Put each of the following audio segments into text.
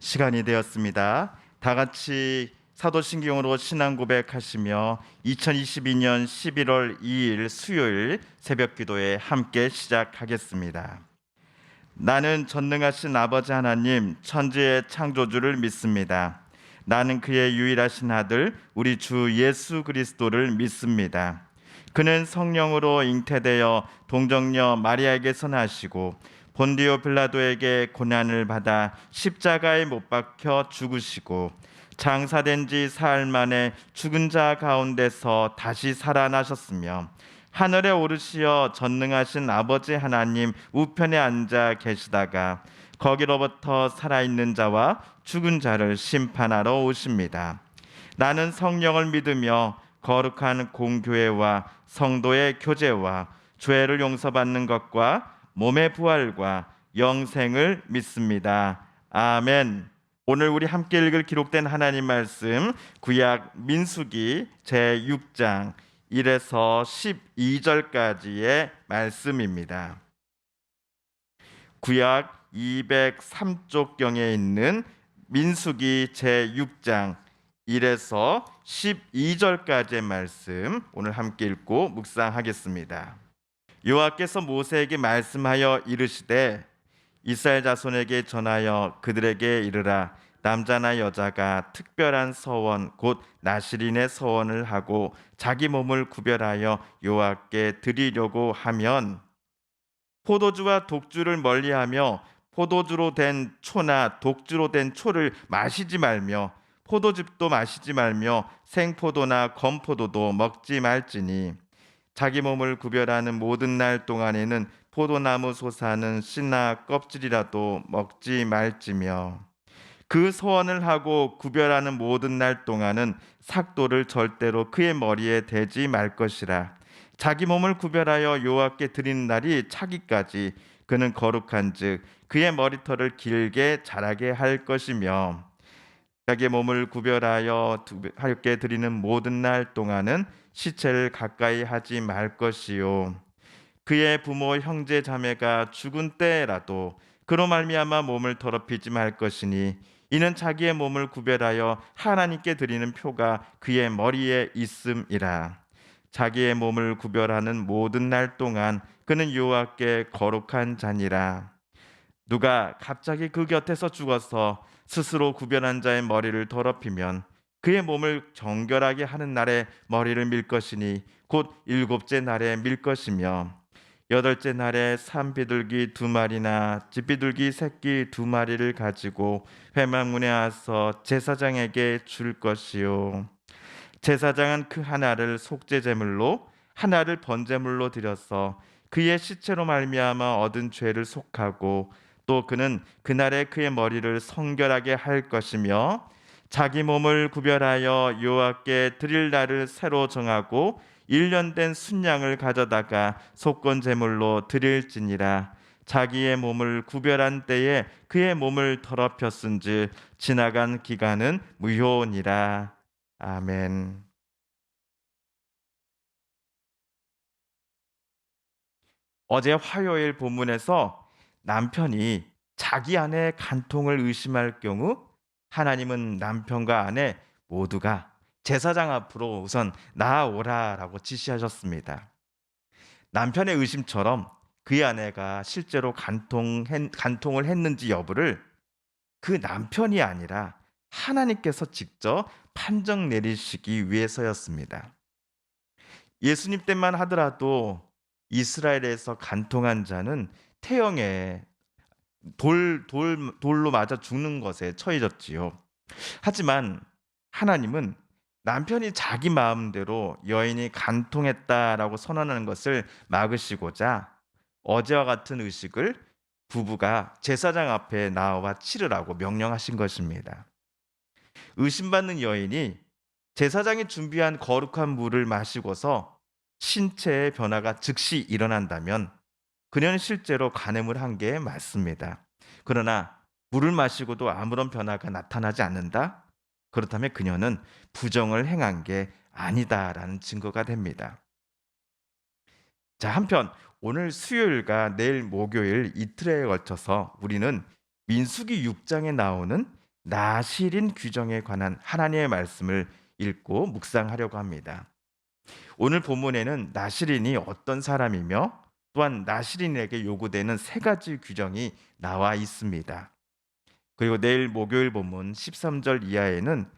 시간이 되었습니다. 다 같이 사도신경으로 신앙 고백하시며 2022년 11월 2일 수요일 새벽 기도에 함께 시작하겠습니다. 나는 전능하신 아버지 하나님 천지의 창조주를 믿습니다. 나는 그의 유일하신 아들 우리 주 예수 그리스도를 믿습니다. 그는 성령으로 잉태되어 동정녀 마리아에게서 나시고 본디오 빌라도에게 고난을 받아 십자가에 못 박혀 죽으시고 장사된 지 사흘 만에 죽은 자 가운데서 다시 살아나셨으며 하늘에 오르시어 전능하신 아버지 하나님 우편에 앉아 계시다가 거기로부터 살아있는 자와 죽은 자를 심판하러 오십니다. 나는 성령을 믿으며 거룩한 공교회와 성도의 교제와 죄를 용서받는 것과 몸의 부활과 영생을 믿습니다. 아멘. 오늘 우리 함께 읽을 기록된 하나님 말씀 구약 민수기 제6장 1에서 12절까지의 말씀입니다. 구약 203쪽경에 있는 민수기 제6장 1에서 12절까지의 말씀 오늘 함께 읽고 묵상하겠습니다. 여호와께서 모세에게 말씀하여 이르시되 이스라엘 자손에게 전하여 그들에게 이르라. 남자나 여자가 특별한 서원 곧 나시린의 서원을 하고 자기 몸을 구별하여 여호와께 드리려고 하면 포도주와 독주를 멀리하며 포도주로 된 초나 독주로 된 초를 마시지 말며 포도즙도 마시지 말며 생포도나 검포도도 먹지 말지니 자기 몸을 구별하는 모든 날 동안에는 포도나무 솟아는 씨나 껍질이라도 먹지 말지며 그 소원을 하고 구별하는 모든 날 동안은 삭도를 절대로 그의 머리에 대지 말 것이라. 자기 몸을 구별하여 여호와께 드리는 날이 차기까지 그는 거룩한즉 그의 머리털을 길게 자라게 할 것이며 자기 몸을 구별하여 하께 드리는 모든 날 동안은 시체를 가까이 하지 말 것이요 그의 부모 형제 자매가 죽은 때라도 그로 말미암아 몸을 더럽히지 말 것이니 이는 자기의 몸을 구별하여 하나님께 드리는 표가 그의 머리에 있음이라. 자기의 몸을 구별하는 모든 날 동안 그는 여호와께 거룩한 자니라. 누가 갑자기 그 곁에서 죽어서 스스로 구별한 자의 머리를 더럽히면 그의 몸을 정결하게 하는 날에 머리를 밀 것이니 곧 일곱째 날에 밀 것이며 여덟째 날에 산비둘기 2마리나 집비둘기 새끼 2마리를 가지고 회막문에 와서 제사장에게 줄 것이요 제사장은 그 하나를 속죄제물로 하나를 번제물로 드려서 그의 시체로 말미암아 얻은 죄를 속하고 또 그는 그날에 그의 머리를 성결하게 할 것이며 자기 몸을 구별하여 여호와께 드릴 날을 새로 정하고 1년 된 순양을 가져다가 속건 제물로 드릴지니라. 자기의 몸을 구별한 때에 그의 몸을 더럽혔은즉 지나간 기간은 무효니라. 아멘. 어제 화요일 본문에서 남편이 자기 아내의 간통을 의심할 경우 하나님은 남편과 아내 모두가 제사장 앞으로 우선 나아오라라고 지시하셨습니다. 남편의 의심처럼 그의 아내가 실제로 간통을 했는지 여부를 그 남편이 아니라 하나님께서 직접 판정 내리시기 위해서였습니다. 예수님 때만 하더라도 이스라엘에서 간통한 자는 태형에 돌로 맞아 죽는 것에 처해졌지요. 하지만 하나님은 남편이 자기 마음대로 여인이 간통했다라고 선언하는 것을 막으시고자 어제와 같은 의식을 부부가 제사장 앞에 나와 치르라고 명령하신 것입니다. 의심받는 여인이 제사장이 준비한 거룩한 물을 마시고서 신체의 변화가 즉시 일어난다면 그녀는 실제로 간음을 한 게 맞습니다. 그러나 물을 마시고도 아무런 변화가 나타나지 않는다? 그렇다면 그녀는 부정을 행한 게 아니다라는 증거가 됩니다. 자, 한편 오늘 수요일과 내일 목요일 이틀에 걸쳐서 우리는 민수기 6장에 나오는 나실인 규정에 관한 하나님의 말씀을 읽고 묵상하려고 합니다. 오늘 본문에는 나실인이 어떤 사람이며 또한 나실인에게 요구되는 세 가지 규정이 나와 있습니다. 그리고 내일 목요일 본문 13절 이하에는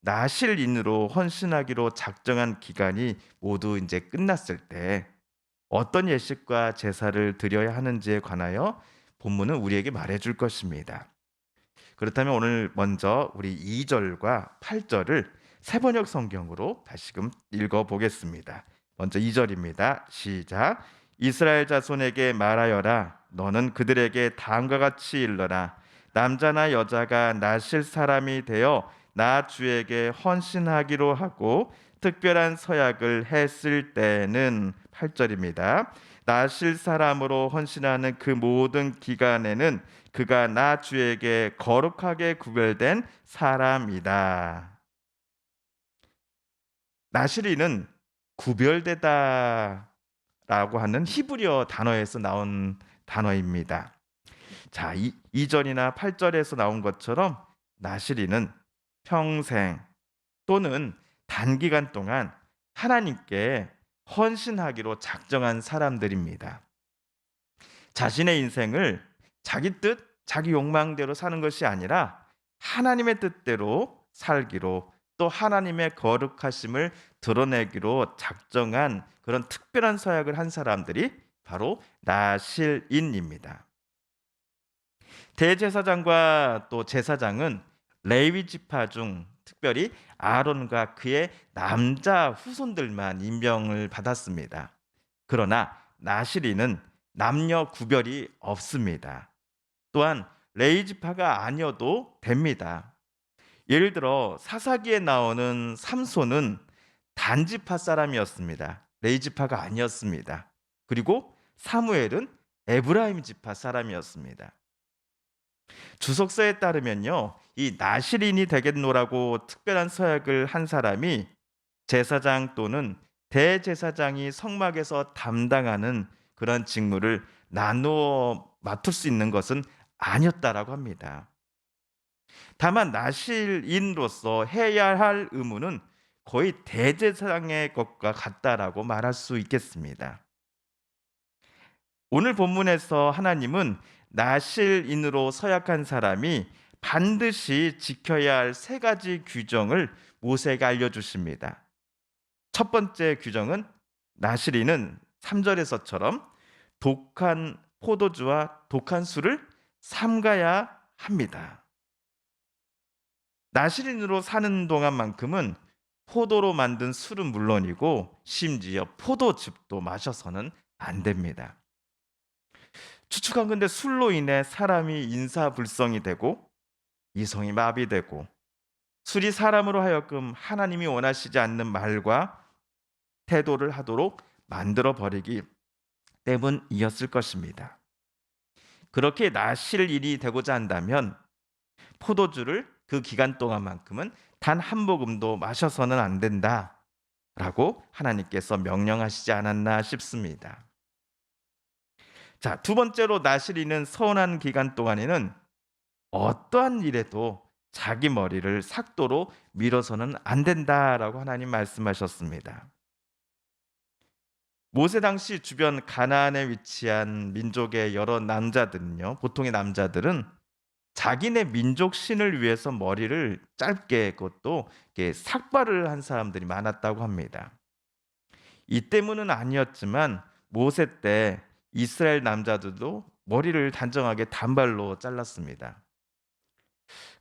나실인으로 헌신하기로 작정한 기간이 모두 이제 끝났을 때 어떤 예식과 제사를 드려야 하는지에 관하여 본문은 우리에게 말해줄 것입니다. 그렇다면 오늘 먼저 우리 2절과 8절을 세번역 성경으로 다시금 읽어보겠습니다. 먼저 2절입니다. 시작. 이스라엘 자손에게 말하여라. 너는 그들에게 다음과 같이 일러라. 남자나 여자가 나실 사람이 되어 나 주에게 헌신하기로 하고 특별한 서약을 했을 때는 8절입니다. 나실 사람으로 헌신하는 그 모든 기간에는 그가 나 주에게 거룩하게 구별된 사람이다. 나실인은 구별되다라고 하는 히브리어 단어에서 나온 단어입니다. 자, 2절이나 8절에서 나온 것처럼 나실인은 평생 또는 단기간 동안 하나님께 헌신하기로 작정한 사람들입니다. 자신의 인생을 자기 뜻, 자기 욕망대로 사는 것이 아니라 하나님의 뜻대로 살기로, 또 하나님의 거룩하심을 드러내기로 작정한 그런 특별한 서약을 한 사람들이 바로 나실인입니다. 대제사장과 또 제사장은 레위 지파 중 특별히 아론과 그의 남자 후손들만 임명을 받았습니다. 그러나 나실인은 남녀 구별이 없습니다. 또한 레위 지파가 아니어도 됩니다. 예를 들어 사사기에 나오는 삼손은 단지파 사람이었습니다. 레위 지파가 아니었습니다. 그리고 사무엘은 에브라임 지파 사람이었습니다. 주석서에 따르면요, 이 나실인이 되겠노라고 특별한 서약을 한 사람이 제사장 또는 대제사장이 성막에서 담당하는 그런 직무를 나누어 맡을 수 있는 것은 아니었다라고 합니다. 다만 나실인으로서 해야 할 의무는 거의 대제사장의 것과 같다라고 말할 수 있겠습니다. 오늘 본문에서 하나님은 나실인으로 서약한 사람이 반드시 지켜야 할 세 가지 규정을 모세에게 알려주십니다. 첫 번째 규정은 나실인은 3절에서처럼 독한 포도주와 독한 술을 삼가야 합니다. 나실인으로 사는 동안만큼은 포도로 만든 술은 물론이고 심지어 포도즙도 마셔서는 안 됩니다. 추측한 건데 술로 인해 사람이 인사불성이 되고 이성이 마비되고 술이 사람으로 하여금 하나님이 원하시지 않는 말과 태도를 하도록 만들어 버리기 때문이었을 것입니다. 그렇게 나실인이 되고자 한다면 포도주를 그 기간 동안만큼은 단 한 모금도 마셔서는 안 된다라고 하나님께서 명령하시지 않았나 싶습니다. 자, 두 번째로 나실인은 서운한 기간 동안에는 어떠한 일에도 자기 머리를 삭도로 밀어서는 안 된다라고 하나님 말씀하셨습니다. 모세 당시 주변 가나안에 위치한 민족의 여러 남자들은요, 보통의 남자들은 자기네 민족 신을 위해서 머리를 짧게, 그것도 삭발을 한 사람들이 많았다고 합니다. 이 때문은 아니었지만 모세 때 이스라엘 남자들도 머리를 단정하게 단발로 잘랐습니다.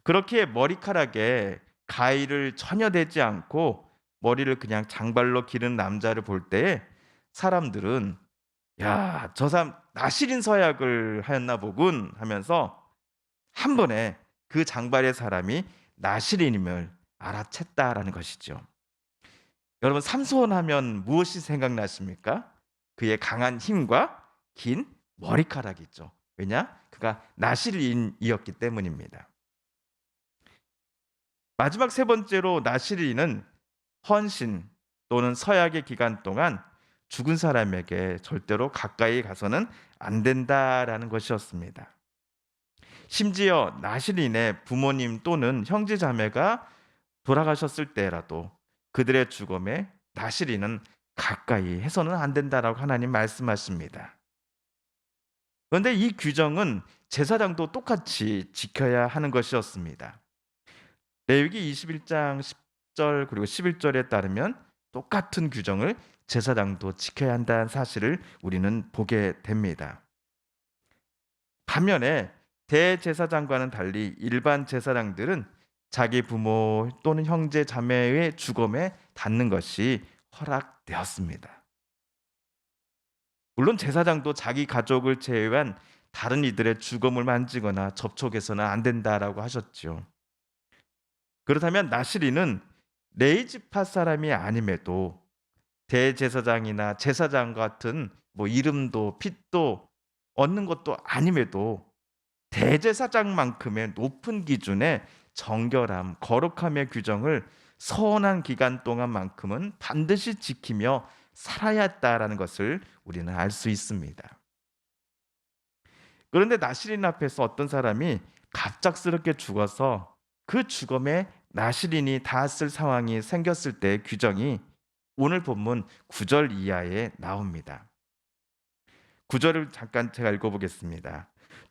그렇게 머리카락에 가위를 전혀 대지 않고 머리를 그냥 장발로 기른 남자를 볼 때 사람들은 야, 저 사람 나실인 서약을 하였나 보군 하면서 한 번에 그 장발의 사람이 나실인임을 알아챘다라는 것이죠. 여러분, 삼손 하면 무엇이 생각나십니까? 그의 강한 힘과 긴 머리카락이 있죠. 왜냐? 그가 나실인이었기 때문입니다. 마지막 세 번째로 나실인은 헌신 또는 서약의 기간 동안 죽은 사람에게 절대로 가까이 가서는 안 된다라는 것이었습니다. 심지어 나실인의 부모님 또는 형제 자매가 돌아가셨을 때라도 그들의 죽음에 나실인은 가까이 해서는 안 된다라고 하나님 말씀하십니다. 그런데 이 규정은 제사장도 똑같이 지켜야 하는 것이었습니다. 레위기 21장 10절 그리고 11절에 따르면 똑같은 규정을 제사장도 지켜야 한다는 사실을 우리는 보게 됩니다. 반면에 대제사장과는 달리 일반 제사장들은 자기 부모 또는 형제 자매의 죽음에 닿는 것이 허락되었습니다. 물론 제사장도 자기 가족을 제외한 다른 이들의 죽음을 만지거나 접촉해서는 안 된다라고 하셨죠. 그렇다면 나실이는 레이지파 사람이 아님에도 대제사장이나 제사장 같은 이름도 핏도 얻는 것도 아님에도 대제사장만큼의 높은 기준의 정결함, 거룩함의 규정을 서원한 기간 동안만큼은 반드시 지키며 살아야 했다라는 것을 우리는 알 수 있습니다. 그런데 나실인 앞에서 어떤 사람이 갑작스럽게 죽어서 그 죽음에 나실인이 닿았을 상황이 생겼을 때의 규정이 오늘 본문 9절 이하에 나옵니다. 9절을 잠깐 제가 읽어보겠습니다.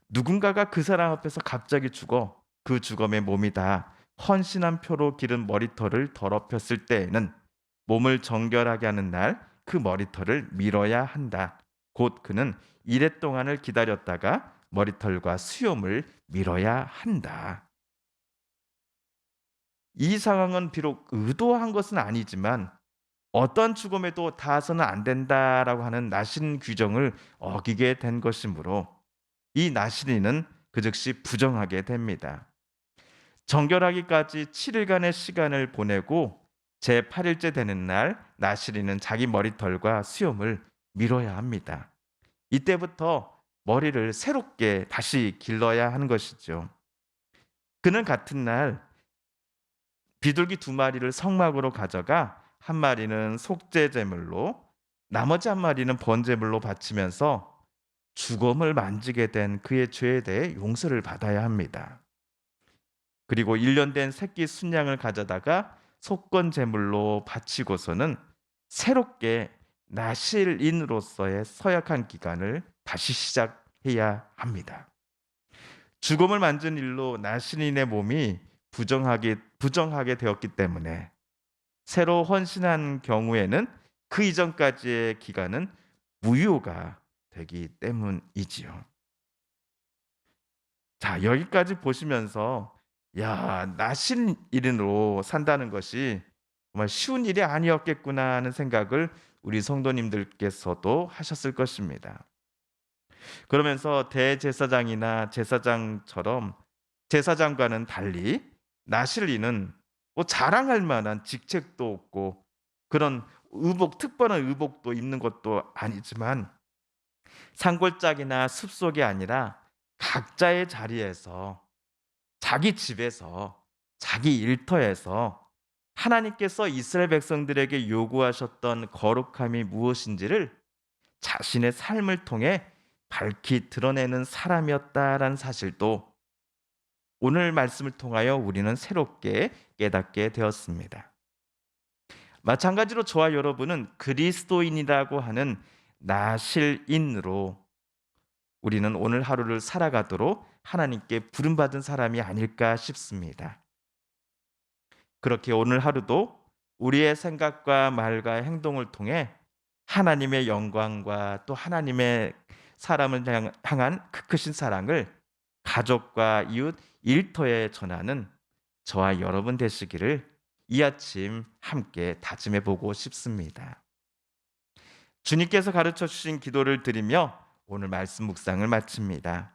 누군가가 그 사람 앞에서 갑자기 죽어 그 죽음의 몸이 다 헌신한 표로 기른 머리털을 더럽혔을 때에는 몸을 정결하게 하는 날 그 머리털을 밀어야 한다. 곧 그는 이래 동안을 기다렸다가 머리털과 수염을 밀어야 한다. 이 상황은 비록 의도한 것은 아니지만 어떤 죽음에도 닿아서는 안 된다라고 하는 나신 규정을 어기게 된 것이므로 이 나실인은 그 즉시 부정하게 됩니다. 정결하기까지 7일간의 시간을 보내고 제8일째 되는 날 나실인은 자기 머리털과 수염을 밀어야 합니다. 이때부터 머리를 새롭게 다시 길러야 하는 것이죠. 그는 같은 날 비둘기 2마리를 성막으로 가져가 한 마리는 속죄 제물로 나머지 한 마리는 번제물로 바치면서 죽음을 만지게 된 그의 죄에 대해 용서를 받아야 합니다. 그리고 1년 된 새끼 순양을 가져다가 속건 제물로 바치고서는 새롭게 나실인으로서의 서약한 기간을 다시 시작해야 합니다. 죽음을 만진 일로 나실인의 몸이 부정하게 되었기 때문에 새로 헌신한 경우에는 그 이전까지의 기간은 무효가 되기 때문이지요. 자, 여기까지 보시면서 나실인으로 산다는 것이 정말 쉬운 일이 아니었겠구나 하는 생각을 우리 성도님들께서도 하셨을 것입니다. 그러면서 대제사장이나 제사장처럼 제사장과는 달리 나실인은 자랑할 만한 직책도 없고 그런 특별한 의복도 입는 것도 아니지만 산골짜기나 숲속이 아니라 각자의 자리에서 자기 집에서 자기 일터에서 하나님께서 이스라엘 백성들에게 요구하셨던 거룩함이 무엇인지를 자신의 삶을 통해 밝히 드러내는 사람이었다라는 사실도 오늘 말씀을 통하여 우리는 새롭게 깨닫게 되었습니다. 마찬가지로 저와 여러분은 그리스도인이라고 하는 나실인으로 우리는 오늘 하루를 살아가도록 하나님께 부름받은 사람이 아닐까 싶습니다. 그렇게 오늘 하루도 우리의 생각과 말과 행동을 통해 하나님의 영광과 또 하나님의 사람을 향한 크신 사랑을 가족과 이웃, 일터에 전하는 저와 여러분 되시기를 이 아침 함께 다짐해 보고 싶습니다. 주님께서 가르쳐 주신 기도를 드리며 오늘 말씀 묵상을 마칩니다.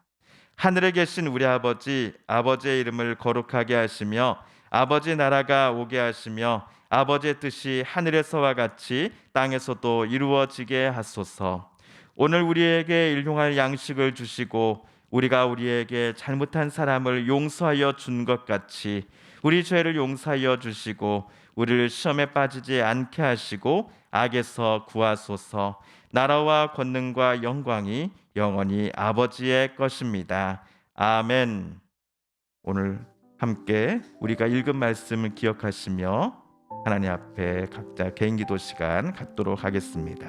하늘에 계신 우리 아버지, 아버지의 이름을 거룩하게 하시며 아버지 나라가 오게 하시며 아버지의 뜻이 하늘에서와 같이 땅에서도 이루어지게 하소서. 오늘 우리에게 일용할 양식을 주시고 우리가 우리에게 잘못한 사람을 용서하여 준 것 같이 우리 죄를 용서하여 주시고 우리를 시험에 빠지지 않게 하시고 악에서 구하소서. 나라와 권능과 영광이 영원히 아버지의 것입니다. 아멘. 오늘 함께 우리가 읽은 말씀을 기억하시며 하나님 앞에 각자 개인 기도 시간 갖도록 하겠습니다.